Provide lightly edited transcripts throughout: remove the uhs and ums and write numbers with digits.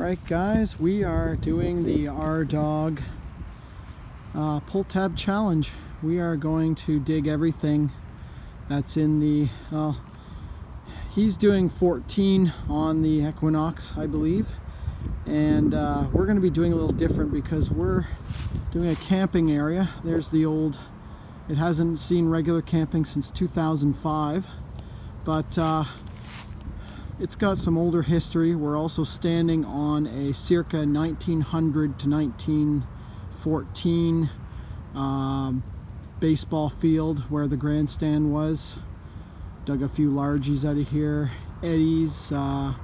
Alright guys, we are doing the Dogg Pulltab challenge. We are going to dig everything that's in the, he's doing 14 on the Equinox, I believe. And we're going to be doing a little different because we're doing a camping area. There's the old, it hasn't seen regular camping since 2005, but it's got some older history. We're also standing on a circa 1900 to 1914 baseball field where the grandstand was. Dug a few largies out of here, eddies. So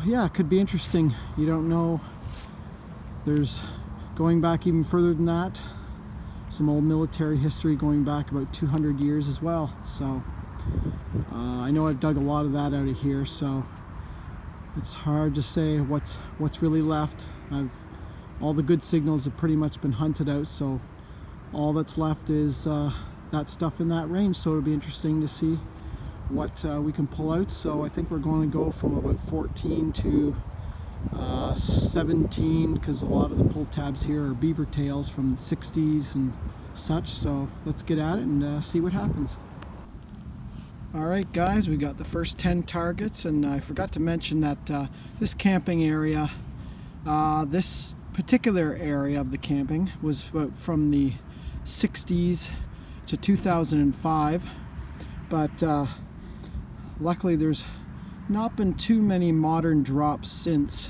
yeah, it could be interesting. You don't know. There's going back even further than that. Some old military history going back about 200 years as well. So I know I've dug a lot of that out of here, so it's hard to say what's really left. All the good signals have pretty much been hunted out, so all that's left is that stuff in that range. So it'll be interesting to see what we can pull out. So I think we're going to go from about 14 to 17, because a lot of the pull tabs here are beaver tails from the 60s and such. So let's get at it and see what happens. Alright guys, we got the first 10 targets, and I forgot to mention that this camping area, this particular area of the camping was from the 60s to 2005, but luckily there's not been too many modern drops since,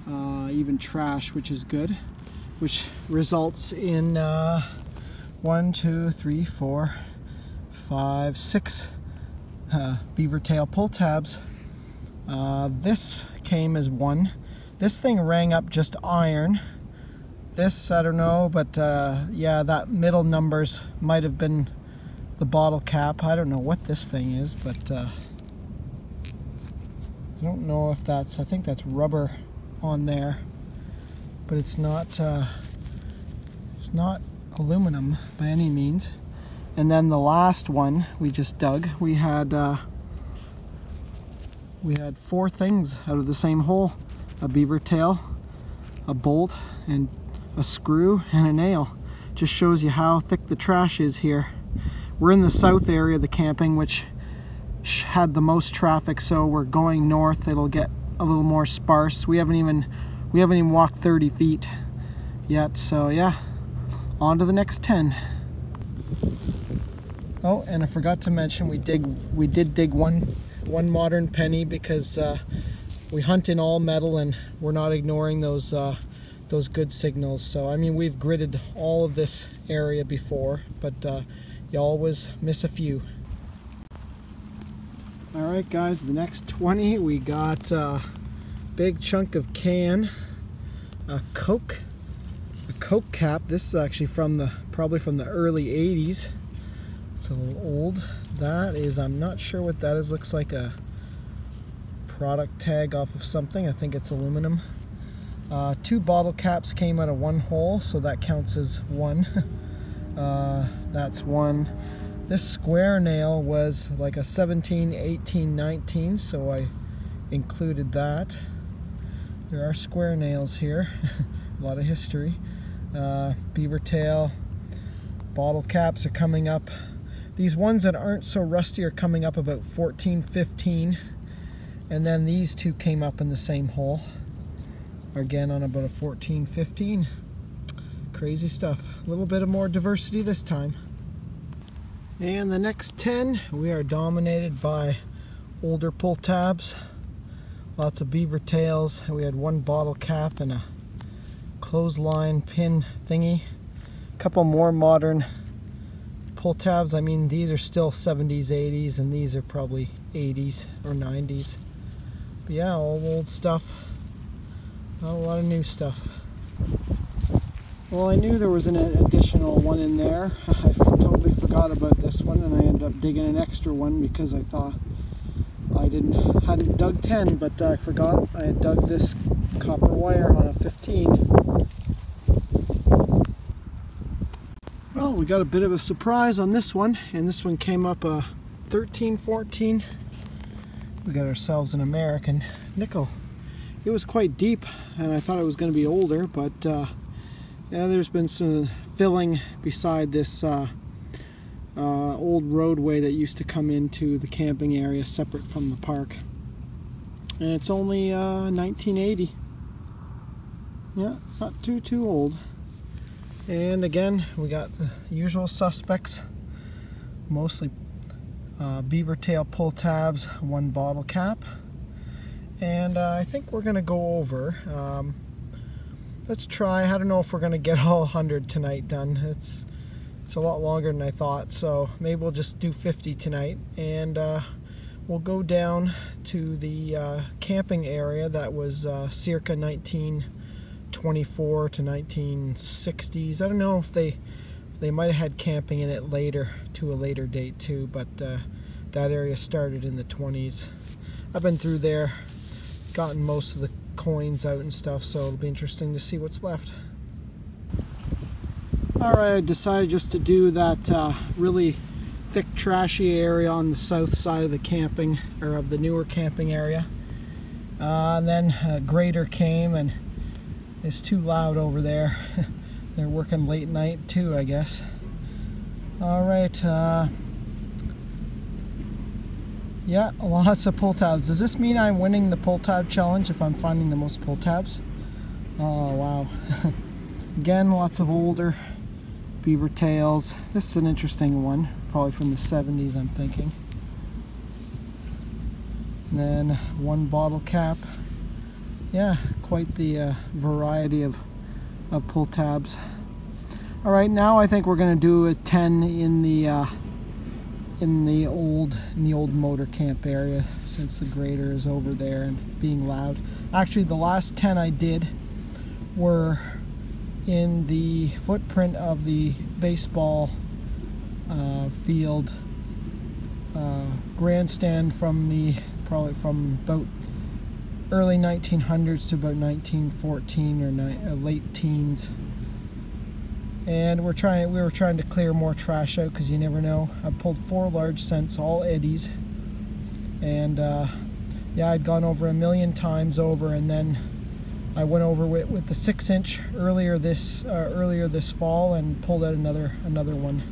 even trash, which is good, which results in 1, 2, 3, 4, 5, 6 beaver tail pull tabs. This came as one. This thing rang up just iron. This, I don't know, but yeah, that middle numbers might have been the bottle cap. I don't know what this thing is, but I don't know if that's, I think that's rubber on there, but it's not aluminum by any means. And then the last one we just dug, we had 4 things out of the same hole: a beaver tail, a bolt, and a screw, and a nail. Just shows you how thick the trash is here. We're in the south area of the camping, which had the most traffic, so we're going north. It'll get a little more sparse. We haven't even walked 30 feet yet, so yeah, on to the next 10. Oh, and I forgot to mention we did dig one modern penny, because we hunt in all metal and we're not ignoring those good signals. So I mean, we've gridded all of this area before, but you always miss a few. Alright guys, the next 20 we got a big chunk of can, a Coke cap. This is actually probably from the early 80s. It's a little old. That is, I'm not sure what that is. Looks like a product tag off of something. I think it's aluminum. 2 bottle caps came out of one hole, so that counts as one. That's one. This square nail was like a 17, 18, 19, so I included that. There are square nails here. A lot of history. Beaver tail. Bottle caps are coming up. These ones that aren't so rusty are coming up about 14, 15. And then these 2 came up in the same hole. Again on about a 14, 15. Crazy stuff. A little bit of more diversity this time. And the next 10, we are dominated by older pull tabs. Lots of beaver tails. We had 1 bottle cap and a clothesline pin thingy. A couple more modern pull tabs. I mean, these are still 70s, 80s, and these are probably 80s or 90s. But yeah, all old stuff. Not a lot of new stuff. Well, I knew there was an additional one in there. I totally forgot about this one, and I ended up digging an extra one because I thought I hadn't dug 10, but I forgot I had dug this copper wire on a 15. Well, we got a bit of a surprise on this one, and this one came up 13, 14. We got ourselves an American nickel. it was quite deep, and I thought it was going to be older, but yeah, there's been some filling beside this old roadway that used to come into the camping area separate from the park. And it's only 1980. Yeah, not too old. And again, we got the usual suspects, mostly beaver tail pull tabs, 1 bottle cap. And I think we're gonna go over. Let's try. I don't know if we're gonna get all 100 tonight done. It's a lot longer than I thought, so maybe we'll just do 50 tonight, and we'll go down to the camping area that was circa 1924 to 1960s. I don't know if they might have had camping in it later, to a later date too, but that area started in the 20s. I've been through there, gotten most of the coins out and stuff, so it'll be interesting to see what's left. Alright, I decided just to do that really thick, trashy area on the south side of the camping, or of the newer camping area. And then a grader came, and it's too loud over there. They're working late night too, I guess. Alright, yeah, lots of pull tabs. Does this mean I'm winning the pull tab challenge if I'm finding the most pull tabs? Oh, wow. Again, lots of older beaver tails. This is an interesting one, probably from the 70s, I'm thinking. And then 1 bottle cap. Yeah, quite the variety of pull tabs. All right, now I think we're going to do a 10 in the old motor camp area, since the grader is over there and being loud. Actually, the last 10 I did were in the footprint of the baseball field grandstand from probably from about early 1900s to about 1914 or late teens. And we were trying to clear more trash out, because you never know. I pulled 4 large scents, all eddies, and yeah, I'd gone over 1,000,000 times over, and then I went over with the 6-inch earlier this fall and pulled out another one.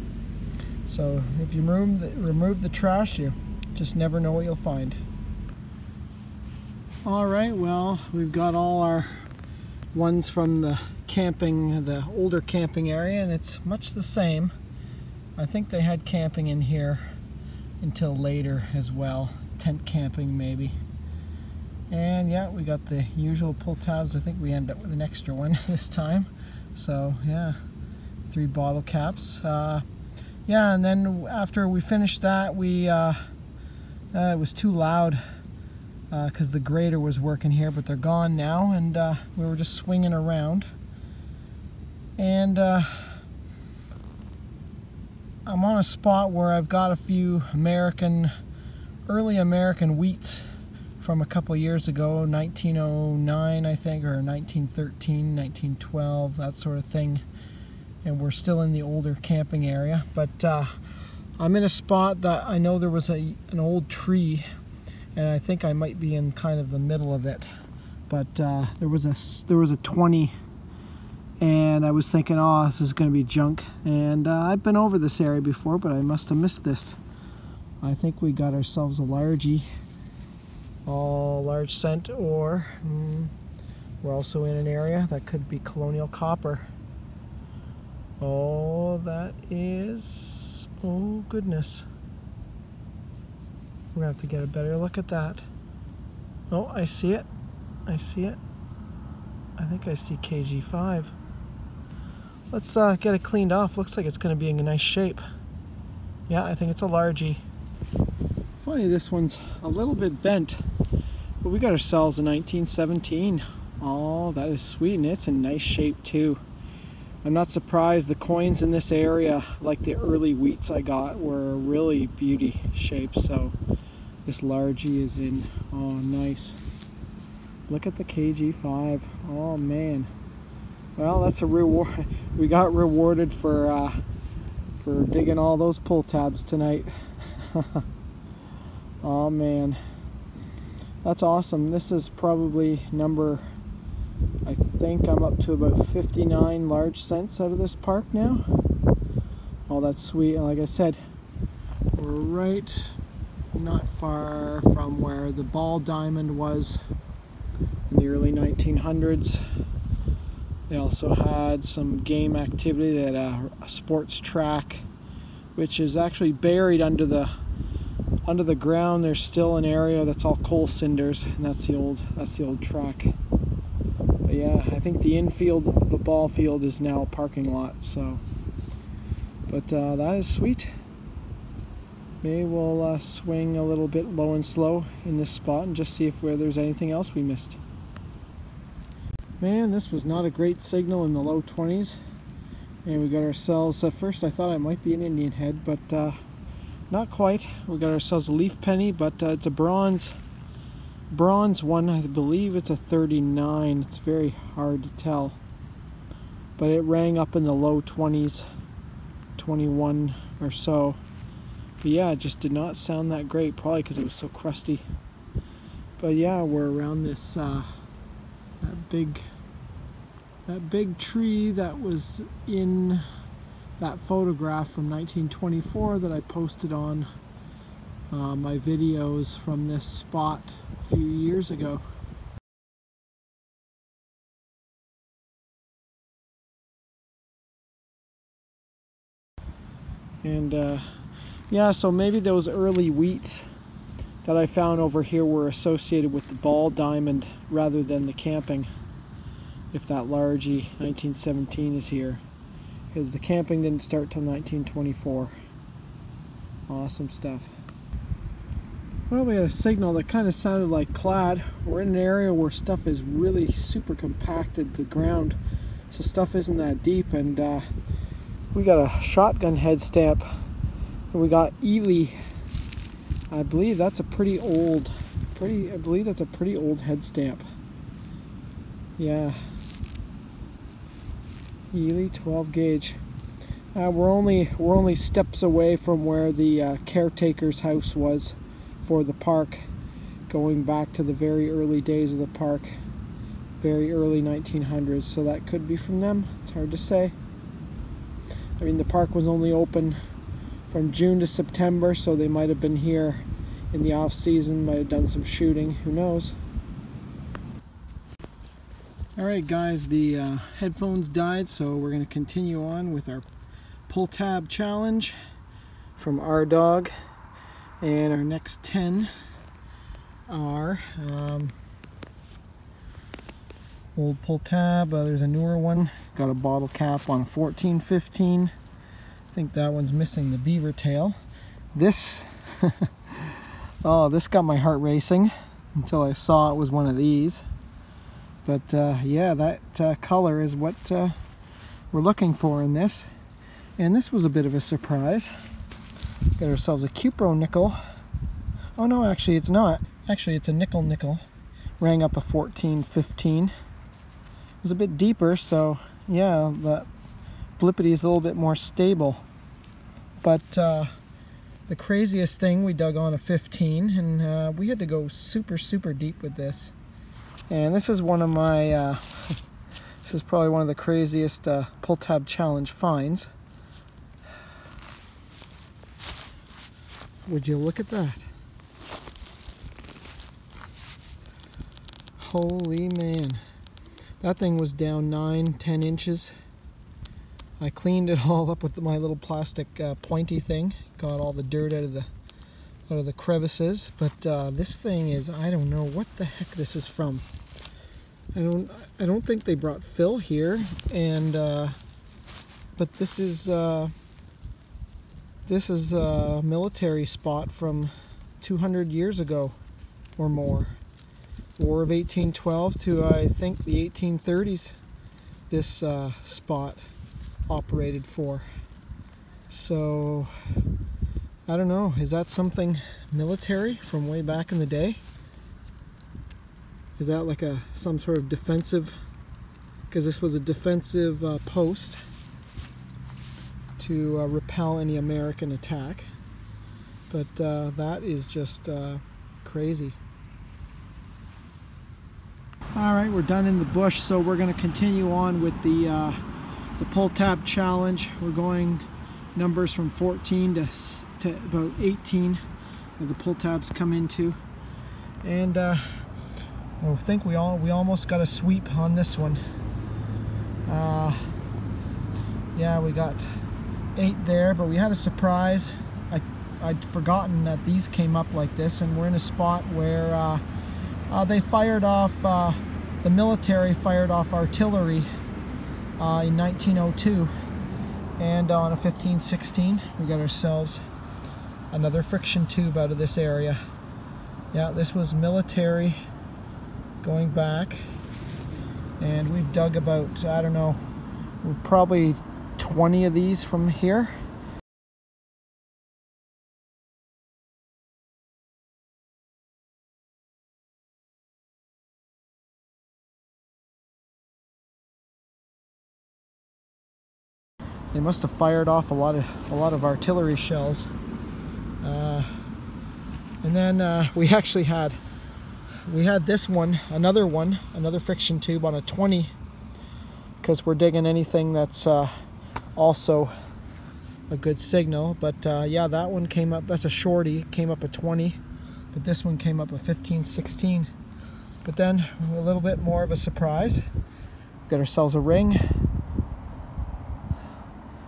So if you remove the trash, you just never know what you'll find. All right, well, we've got all our ones from the older camping area, and it's much the same. I think they had camping in here until later as well, tent camping maybe. And yeah, we got the usual pull tabs. I think we ended up with an extra one this time. So yeah, 3 bottle caps. Yeah, and then after we finished that, it was too loud because the grader was working here, but they're gone now, and we were just swinging around. And I'm on a spot where I've got a few early American wheats from a couple years ago, 1909 I think, or 1913, 1912, that sort of thing. And we're still in the older camping area, but I'm in a spot that I know there was an old tree, and I think I might be in kind of the middle of it. But there was a 20, and I was thinking, oh, this is going to be junk. And I've been over this area before, but I must have missed this. I think we got ourselves a largie. All large scent, or we're also in an area that could be colonial copper. Oh, that is, oh goodness. We're gonna have to get a better look at that. Oh, I see it. I see it. I think I see KG5. Let's get it cleaned off. Looks like it's gonna be in a nice shape. Yeah, I think it's a largie. Funny, this one's a little bit bent, but we got ourselves a 1917. Oh, that is sweet, and it's in nice shape too. I'm not surprised. The coins in this area, like the early wheats I got, were really beauty shapes. So this largie is in, oh nice. Look at the KG5. Oh man. Well, that's a reward. We got rewarded for digging all those pull tabs tonight. Oh man. That's awesome. This is probably number, I think I'm up to about 59 large scents out of this park now. Oh, that's sweet. And like I said, we're right not far from where the ball diamond was in the early 1900s. They also had some game activity. They had a sports track, which is actually buried under the ground. There's still an area that's all coal cinders, and that's the old track. But yeah, I think the infield of the ball field is now a parking lot. So, but that is sweet. Maybe we'll swing a little bit low and slow in this spot and just see if there's anything else we missed. Man, this was not a great signal in the low 20s. And we got ourselves, at first I thought it might be an Indian head, but not quite. We got ourselves a leaf penny, but it's a bronze one. I believe it's a 39. It's very hard to tell. But it rang up in the low 20s, 21 or so. But yeah, it just did not sound that great, probably because it was so crusty. But yeah, we're around this that big tree that was in that photograph from 1924 that I posted on my videos from this spot a few years ago. And yeah, so maybe those early wheats that I found over here were associated with the ball diamond rather than the camping, if that largy 1917 is here, because the camping didn't start till 1924. Awesome stuff. Well, we had a signal that kind of sounded like clad. We're in an area where stuff is really super compacted, the ground, so stuff isn't that deep, and we got a shotgun head stamp, and we got Ely. I believe that's a pretty old head stamp. Yeah. Ely 12 gauge. We're only steps away from where the caretaker's house was for the park, going back to the very early days of the park, very early 1900s. So that could be from them. It's hard to say. I mean, the park was only open from June to September, so they might have been here in the off season, might have done some shooting, who knows. Alright guys, the headphones died, so we're going to continue on with our Pulltab challenge from our Dogg. And our next 10 are old Pulltab. There's a newer one, got a bottle cap on a 14-15. I think that one's missing the beaver tail. This oh, this got my heart racing until I saw it was one of these. But yeah, that color is what we're looking for in this. And this was a bit of a surprise. Got ourselves a Cupro nickel. Oh no, actually it's not. Actually it's a nickel. Rang up a 14-15. It was a bit deeper, so yeah, the blippity is a little bit more stable. But the craziest thing, we dug on a 15, and we had to go super deep with this. And this is one of my, this is probably one of the craziest Pulltab challenge finds. Would you look at that? Holy man. That thing was down 9-10 inches. I cleaned it all up with my little plastic pointy thing. Got all the dirt out of the crevices. But this thing is, I don't know what the heck this is from. I don't think they brought fill here, and but this is a military spot from 200 years ago or more. War of 1812 to I think the 1830s this spot operated for. So I don't know, is that something military from way back in the day? Is that like some sort of defensive, because this was a defensive post to repel any American attack. But that is just crazy. All right, we're done in the bush, so we're going to continue on with the Pulltab challenge. We're going numbers from 14 to about 18 that the Pulltabs come into, and I think we almost got a sweep on this one. Yeah, we got 8 there, but we had a surprise. I'd forgotten that these came up like this, and we're in a spot where they fired off, the military fired off artillery in 1902, and on a 15-16 we got ourselves another friction tube out of this area. Yeah, this was military going back, and we've dug about, I don't know, probably 20 of these from here. They must have fired off a lot of artillery shells, and then we actually had this one, another friction tube on a 20, because we're digging anything that's also a good signal. But yeah, that one came up. That's a shorty. Came up a 20, but this one came up a 15-16. But then a little bit more of a surprise. Got ourselves a ring.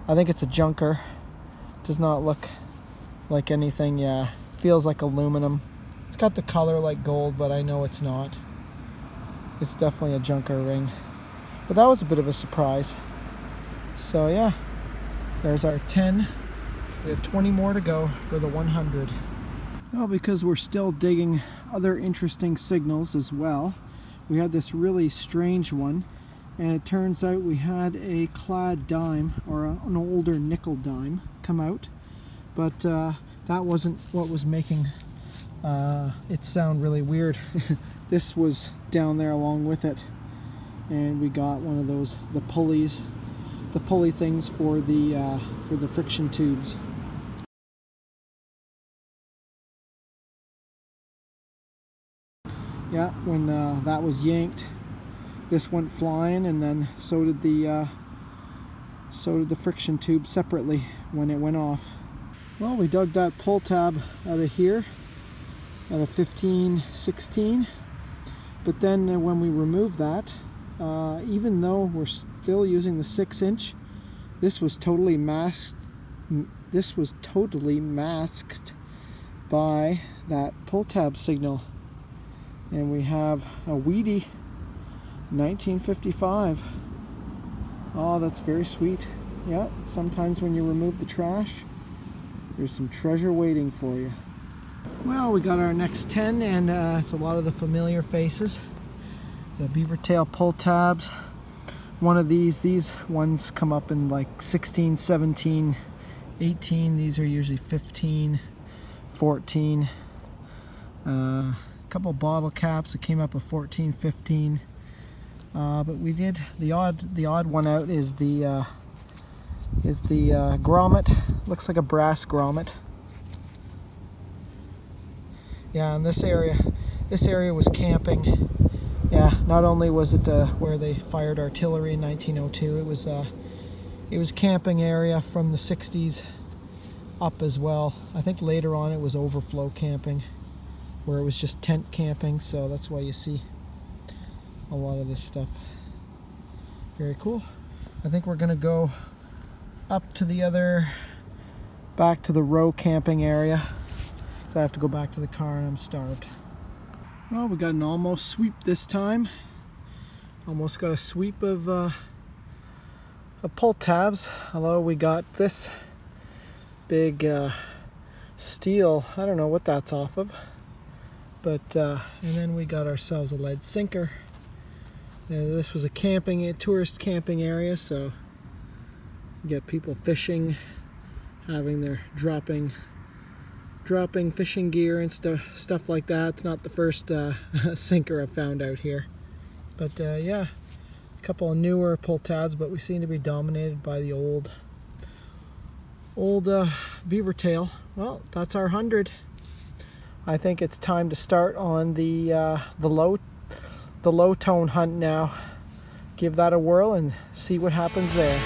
I think it's a junker. Does not look like anything. Yeah, feels like aluminum. It's got the color like gold, but I know it's not. It's definitely a junker ring. But that was a bit of a surprise. So yeah, there's our 10. We have 20 more to go for the 100. Well, because we're still digging other interesting signals as well, we had this really strange one. And it turns out we had a clad dime, or an older nickel dime, come out. But that wasn't what was making it sound really weird. This was down there along with it. And we got one of those, the pulley things for the friction tubes. Yeah, when that was yanked, this went flying, and then so did the friction tube separately when it went off. Well, we dug that Pulltab out of here at a 15-16, but then when we removed that, even though we're still using the 6-inch, this was totally masked. This was totally masked by that Pulltab signal, and we have a Weedy 1955. Oh, that's very sweet. Yeah, sometimes when you remove the trash, there's some treasure waiting for you. Well, we got our next 10, and it's a lot of the familiar faces. The beaver tail Pulltabs. One of these ones come up in like 16, 17, 18. These are usually 15, 14. A couple bottle caps that came up with 14, 15. But we did the odd one out is the grommet. Looks like a brass grommet. Yeah, and this area was camping. Yeah, not only was it where they fired artillery in 1902, it was camping area from the 60s up as well. I think later on it was overflow camping, where it was just tent camping, so that's why you see a lot of this stuff. Very cool. I think we're gonna go up to back to the row camping area, so I have to go back to the car and I'm starved. Well, we got an almost sweep this time. Almost got a sweep of Pulltabs, although we got this big steel, I don't know what that's off of, but and then we got ourselves a lead sinker. This was a tourist camping area, so you get people fishing, having their dropping fishing gear and stuff like that. It's not the first sinker I've found out here, but yeah, a couple of newer Pulltabs, but we seem to be dominated by the old beaver tail. Well, that's our 100. I think it's time to start on the the low tone hunt now. Give that a whirl and see what happens there.